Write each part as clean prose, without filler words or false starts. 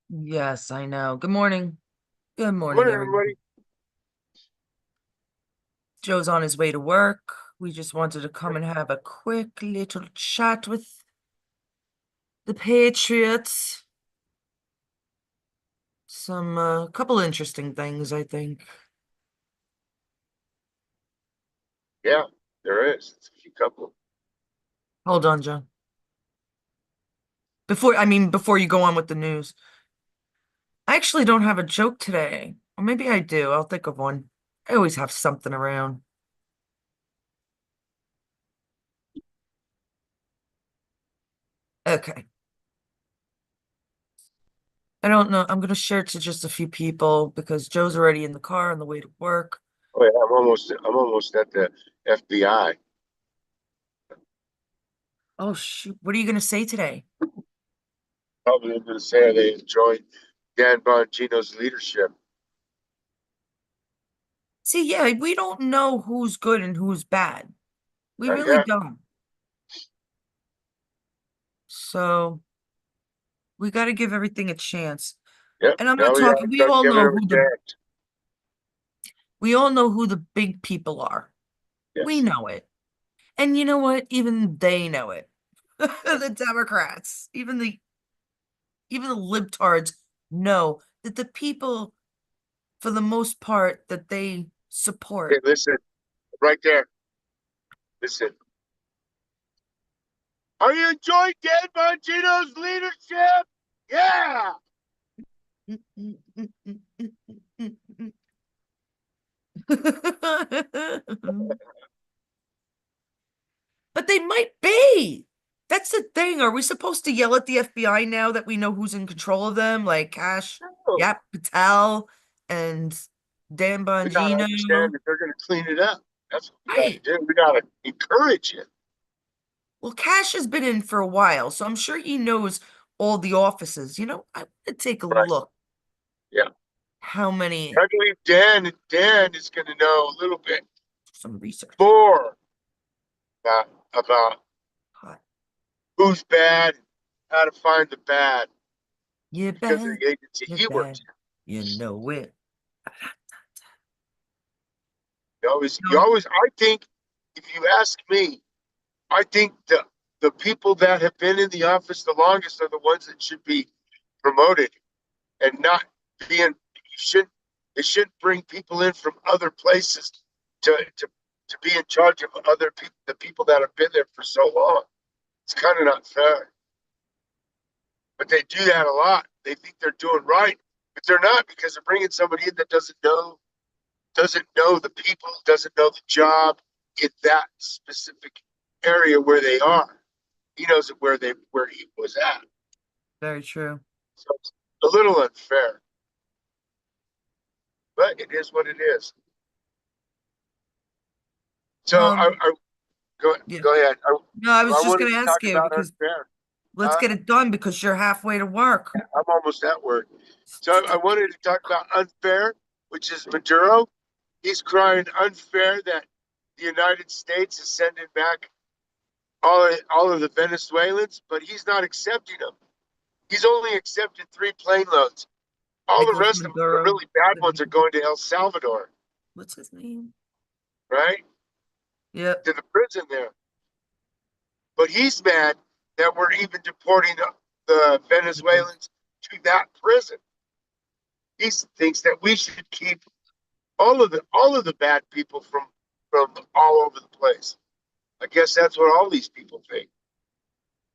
Yes, I know. Good morning. Good Good morning, morning, everyone. everybody. Joe's on his way to work. We just wanted to come and have a quick little chat with the Patriots. Some couple interesting things, I think. Yeah, there is. It's a few couple. Hold on, Joe. Before you go on with the news. I actually don't have a joke today. Or maybe I do. I'll think of one. I always have something around. Okay. I don't know. I'm gonna share it to just a few people because Joe's already in the car on the way to work. Oh yeah, I'm almost at the FBI. Oh shoot. What are you gonna say today? Probably going to say they enjoyed Dan Bongino's leadership. See, yeah, we don't know who's good and who's bad. We Not really yet. don't. So we got to give everything a chance. Yep. And I'm not Now we got to talking, start giving him a chance. we all know who the big people are. We Yes. know it. And you know what? Even they know it. The Democrats, even the libtards know that the people, for the most part, that they Okay, support. listen, right there. Listen. Are you enjoying Dan Bongino's leadership? Yeah. But they might be. That's the thing. Are we supposed to yell at the FBI now that we know who's in control of them? Like Cash, No. yep, Patel, and Dan We got to Bongino. understand that they're going to clean it up. That's what we got to Right. do. We got to encourage it. Well, Cash has been in for a while, so I'm sure he knows all the offices. I want to take a Right. look Yeah. how many, I believe Dan is going to know a little bit some research. more about Hot. who's bad, how to find the bad You because of bad, the agency you he works bad, in. you know it. You No. always, I think, if you ask me, I think the people that have been in the office the longest are the ones that should be promoted and not being. You shouldn't. They shouldn't bring people in from other places to be in charge of other people, the people that have been there for so long. It's kind of not fair. But they do that a lot. They think they're doing right, but they're not because they're bringing somebody in that doesn't know the people, doesn't know the job in that specific area where they are. He knows where he was at. Very true. So it's a little unfair, but it is what it is. So Um, I go yeah. go ahead. I, No, I was I just wanted gonna to ask talk you about because unfair. let's Uh, get it done because you're halfway to work. I'm almost at work. So I wanted to talk about unfair, which is Maduro. He's crying unfair that the United States is sending back all of the Venezuelans, but he's not accepting them. He's only accepted 3 plane loads. All the Nicholas rest of them, the Maduro. really bad ones, are going to El Salvador, What's his name? right? Yep. To the prison there. But he's mad that we're even deporting the Venezuelans to that prison. He thinks that we should keep all of the bad people from all over the place. I guess that's what all these people think.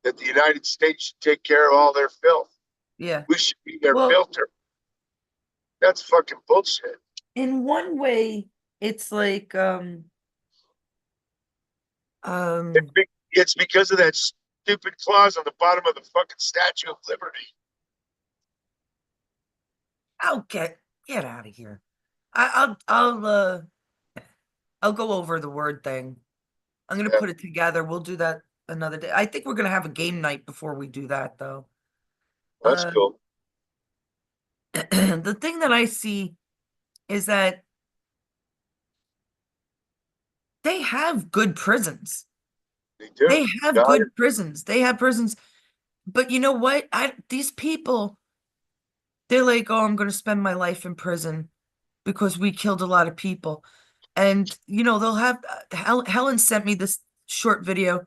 That the United States should take care of all their filth. Yeah. We should be their Well, filter. That's fucking bullshit. in one way, it's like It's, um be, it's because of that stupid clause on the bottom of the fucking Statue of Liberty. I'll get out of here. I'll go over the word thing. I'm gonna Yeah, put it together. We'll do that another day. I think we're gonna have a game night before we do that though. that's Uh cool. the thing that I see is that they have good prisons. They do. They have God, good prisons. They have prisons. But you know what? I these people, They're like, oh, I'm going to spend my life in prison because we killed a lot of people. And, they'll have Helen sent me this short video,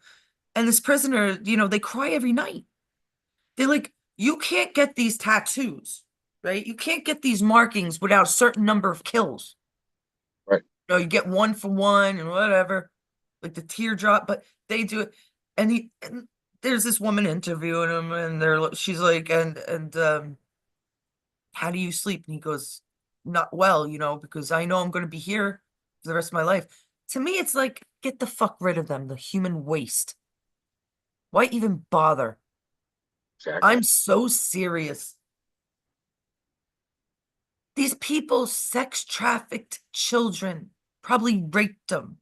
and this prisoner, they cry every night. They're like, you can't get these tattoos, right? You can't get these markings without a certain number of kills. Right. You get one for one and whatever, like the teardrop, but they do it. And there's this woman interviewing him, and she's like, and how do you sleep? And he goes, not well, because I know I'm going to be here for the rest of my life. To me, it's like, get the fuck rid of them, the human waste. Why even bother? Exactly. I'm so serious. These people sex trafficked children, probably raped them,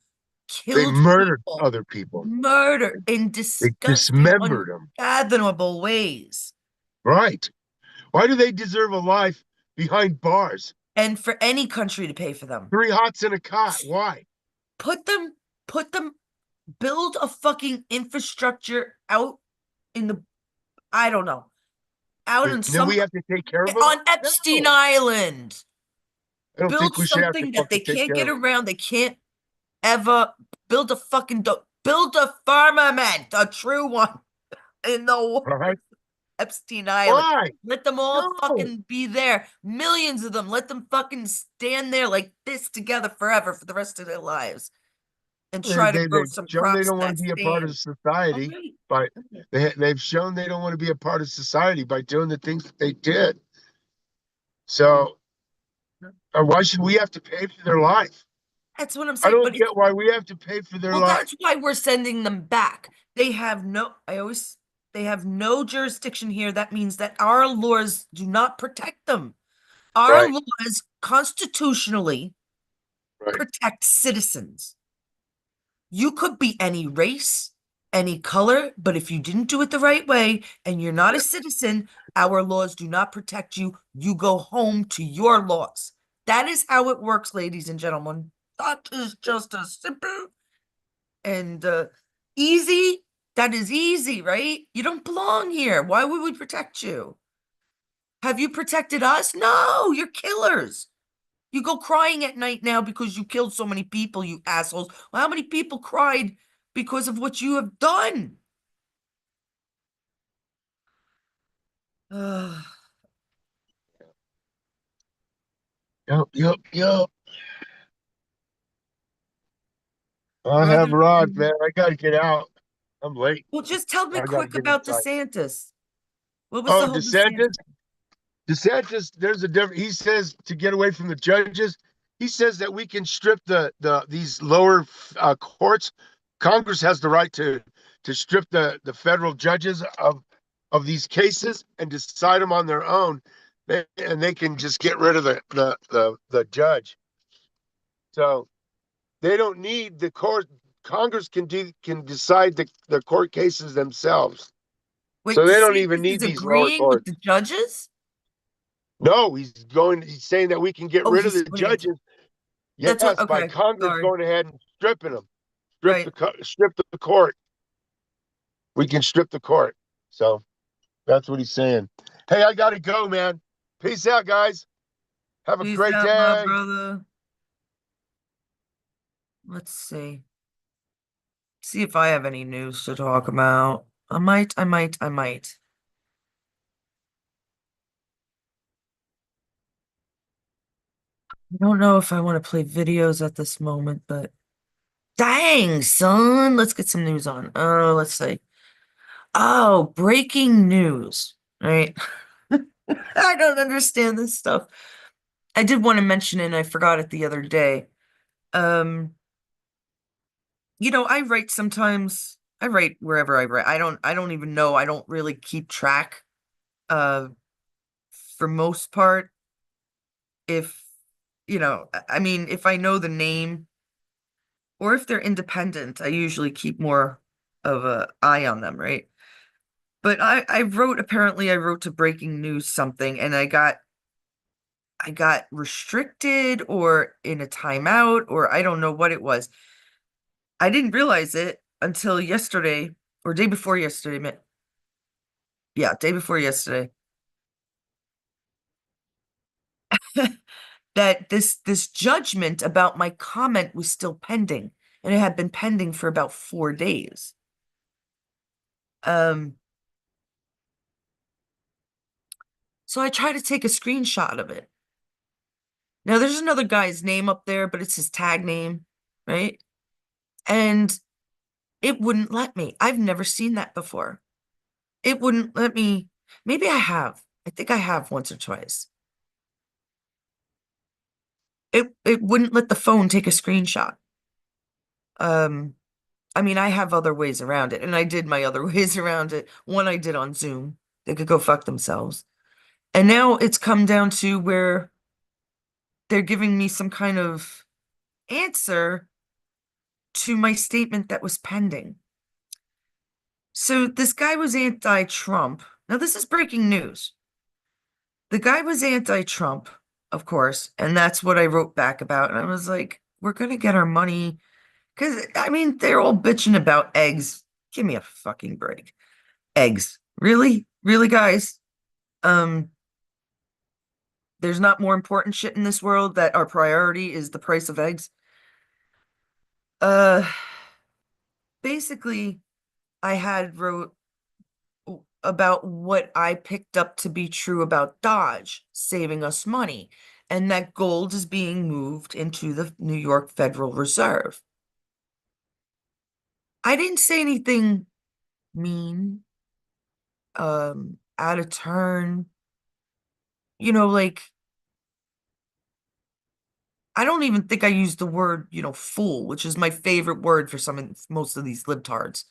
They killed murdered people, other people. murder in They disgusting, dismembered them. unfathomable ways. Right. Why do they deserve a life behind bars? And for any country to pay for them. Three hots in a cot. Why? Put them, put them, build a fucking infrastructure out in the, I don't know, out And in then some, we have to take care of them? on Epstein No. Island. I don't Build think we should have to something that they fucking take can't care get of them. around. They can't ever build a fucking build a firmament, a true one in the All right. Epstein Island. Why? Let them all No. fucking be there. Millions of them. Let them fucking stand there like this together forever for the rest of their lives and They, try to they, grow they've some shown they crops don't want that to be a part of stand. All society, right. but they've shown they don't want to be a part of society by doing the things that they did. So why should we have to pay for their life? That's what I'm I saying. don't But it's, get why we have to pay for their well, life. that's why we're sending them back. They have no jurisdiction here. That means that our laws do not protect them. Our Right, laws constitutionally right. protect citizens. You could be any race, any color, but if you didn't do it the right way and you're not a citizen, our laws do not protect you. You go home to your laws. That is how it works, ladies and gentlemen. That is just a simple and easy. That is easy, right? You don't belong here. Why would we protect you? Have you protected us? No, you're killers. You go crying at night now because you killed so many people, you assholes. Well, how many people cried because of what you have done? Ugh. Yep, yep, yep. I Rather, have arrived, man. I gotta get out. I'm late. well, just tell me I gotta quick get about inside. DeSantis. What was the Oh, whole DeSantis? DeSantis? DeSantis, there's a different. He says to get away from the judges. He says that we can strip these lower courts. Congress has the right to strip the federal judges of these cases and decide them on their own, and they can just get rid of the judge. So they don't need the court. Congress can decide the court cases themselves. Wait, So they don't DeSantis even need is these lower agreeing with courts. the judges? No, he's saying that we can get Oh, rid of he's the putting it. judges. That's what. Yes, by Okay, Congress sorry. going ahead and stripping them, Right. strip the court. We can strip the court. So that's what he's saying. Hey, I gotta go, man. Peace out, guys. Have a Peace great out, my day. brother. Let's see. See if I have any news to talk about. I might. I don't know if I want to play videos at this moment, but dang, son. Let's get some news on. Oh, let's see. Oh, breaking news. Right. I don't understand this stuff. I did want to mention it and I forgot it the other day. Um, I write sometimes. I write wherever I write. I don't even know. I don't really keep track uh for most part. If I mean, if I know the name or if they're independent, I usually keep more of a eye on them, right? But apparently I wrote to breaking news something and I got restricted or in a timeout or I don't know what it was. I didn't realize it until yesterday or day before yesterday. Yeah, day before yesterday. that this judgment about my comment was still pending, and it had been pending for about 4 days. Um, so I tried to take a screenshot of it. Now there's another guy's name up there, but it's his tag name, right? And it wouldn't let me. I've never seen that before. It wouldn't let me. Maybe I have. I think I have once or twice. It wouldn't let the phone take a screenshot. Um, I mean, I have other ways around it, and I did my other ways around it. One I did on Zoom. They could go fuck themselves. And now it's come down to where they're giving me some kind of answer to my statement that was pending. So this guy was anti-Trump. Now, this is breaking news. The guy was anti-Trump, of course, and that's what I wrote back about. And I was like, we're gonna get our money. Because, I mean, they're all bitching about eggs. Give me a fucking break. Eggs. Really? Really, guys? Um, there's not more important shit in this world that our priority is the price of eggs. Uh, basically, I had wrote about what I picked up to be true about Dodge saving us money, and that gold is being moved into the New York Federal Reserve. I didn't say anything mean, out of turn. Like, I don't even think I used the word, fool, which is my favorite word for most of these libtards.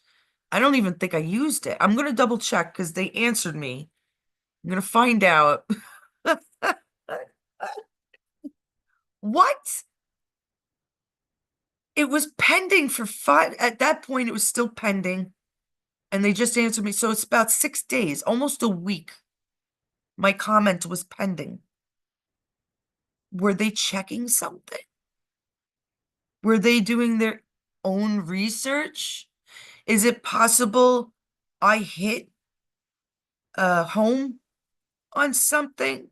I don't even think I used it. I'm gonna double check because they answered me. I'm gonna find out. What? It was pending for five. At that point, it was still pending, and they just answered me. So it's about 6 days, almost a week. My comment was pending. Were they checking something? Were they doing their own research? Is it possible I hit home on something?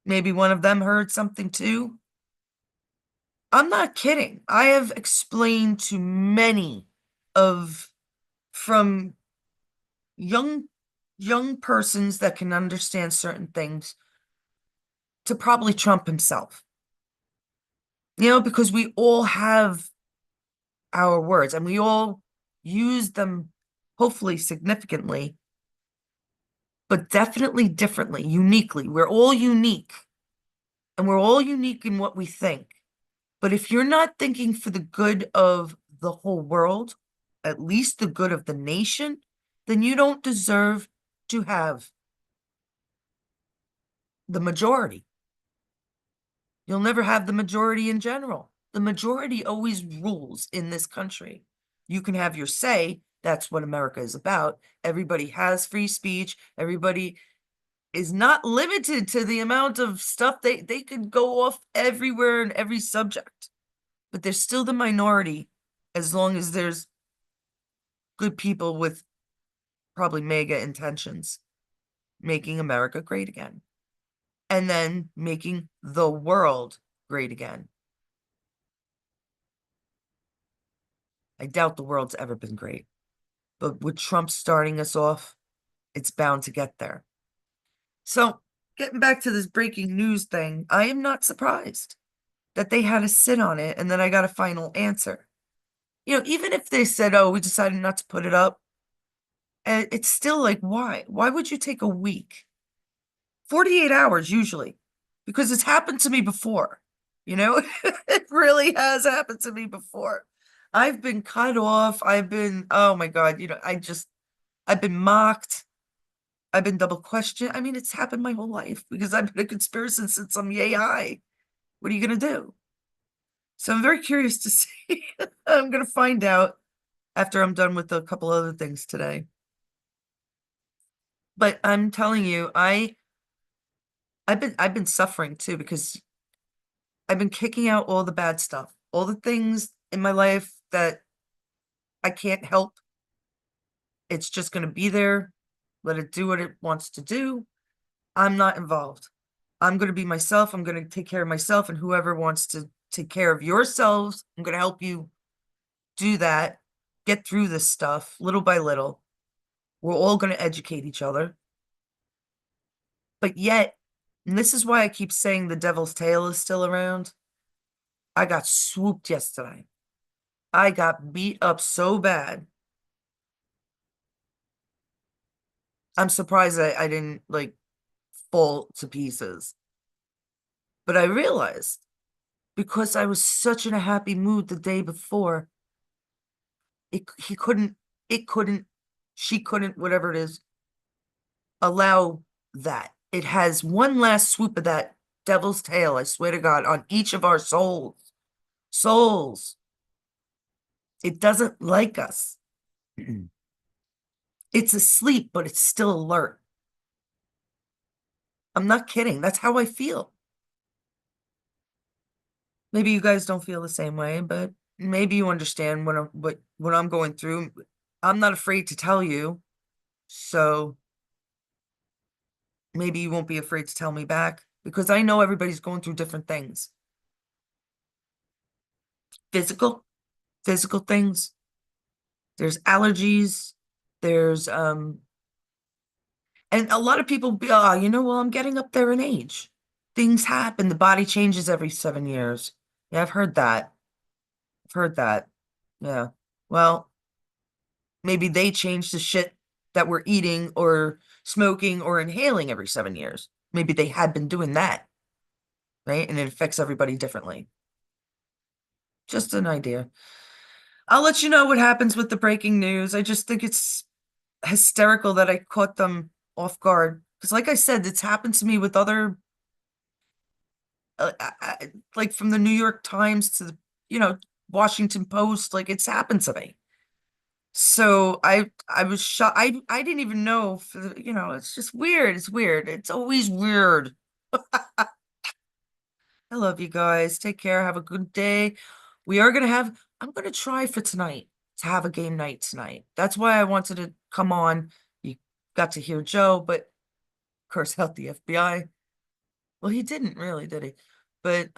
Maybe one of them heard something too. I'm not kidding. I have explained to many of from young persons that can understand certain things to probably Trump himself. Because we all have our words and we all use them hopefully significantly, but definitely differently, uniquely. We're all unique and we're all unique in what we think. But if you're not thinking for the good of the whole world, at least the good of the nation, then you don't deserve to have the majority. You'll never have the majority in general. The majority always rules in this country. You can have your say. That's what America is about. Everybody has free speech. Everybody is not limited to the amount of stuff they could go off everywhere in every subject. But there's still the minority as long as there's good people with probably mega intentions making America great again. And then making the world great again. I doubt the world's ever been great. But with Trump starting us off, it's bound to get there. So, getting back to this breaking news thing, I am not surprised that they had to sit on it and then I got a final answer. Even if they said, oh, we decided not to put it up, it's still like, why? Why would you take a week? 48 hours usually, because it's happened to me before. It really has happened to me before. I've been cut off. Oh my God, I've been mocked. I've been double questioned. I mean, it's happened my whole life because I've been a conspiracist since I'm yay high. What are you going to do? So I'm very curious to see. I'm going to find out after I'm done with a couple other things today. But I'm telling you, I've been suffering too because I've been kicking out all the bad stuff, all the things in my life that I can't help. It's just going to be there. Let it do what it wants to do. I'm not involved. I'm going to be myself. I'm going to take care of myself, and whoever wants to take care of yourselves, I'm going to help you do that. Get through this stuff little by little. We're all going to educate each other. But yet, and this is why I keep saying the devil's tail is still around. I got swooped yesterday. I got beat up so bad. I'm surprised I didn't like fall to pieces. But I realized because I was such in a happy mood the day before, he couldn't, it couldn't, she couldn't, whatever it is, allow that. It has one last swoop of that devil's tail, I swear to God, on each of our souls. Souls. It doesn't like us. It's asleep, but it's still alert. I'm not kidding. That's how I feel. Maybe you guys don't feel the same way, but maybe you understand what I'm going through. I'm not afraid to tell you, so maybe you won't be afraid to tell me back because I know everybody's going through different things. Physical, physical things. There's allergies. There's and a lot of people be, oh, well, I'm getting up there in age. Things happen. The body changes every 7 years. Yeah, I've heard that. I've heard that. Yeah. Well, maybe they change the shit that we're eating or smoking or inhaling every 7 years. Maybe they had been doing that, right? And it affects everybody differently. Just an idea. I'll let you know what happens with the breaking news. I just think it's hysterical that I caught them off guard. Because, like I said, it's happened to me with other, like from the New York Times to the, you know, Washington Post. Like it's happened to me. So I was shocked. I didn't even know it's just weird. It's weird. It's always weird. I love you guys. Take care. Have a good day. I'm gonna try for tonight to have a game night tonight. That's why I wanted to come on. You got to hear Joe, but curse out the FBI. Well, he didn't really, did he? But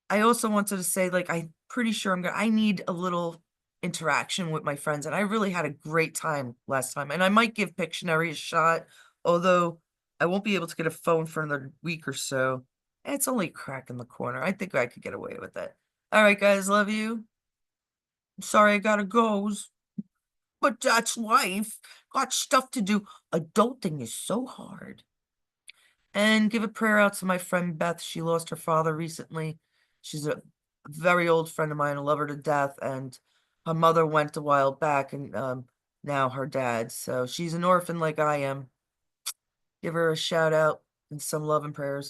I also wanted to say, like, I'm pretty sure I need a little interaction with my friends, and I really had a great time last time. And I might give Pictionary a shot, although I won't be able to get a phone for another week or so. It's only a crack in the corner. I think I could get away with it. All right, guys, love you. Sorry I gotta go, but that's life. Got stuff to do. Adulting is so hard. And give a prayer out to my friend Beth. She lost her father recently. She's a very old friend of mine. I love her to death. And her mother went a while back, and now her dad. So she's an orphan like I am. Give her a shout out and some love and prayers.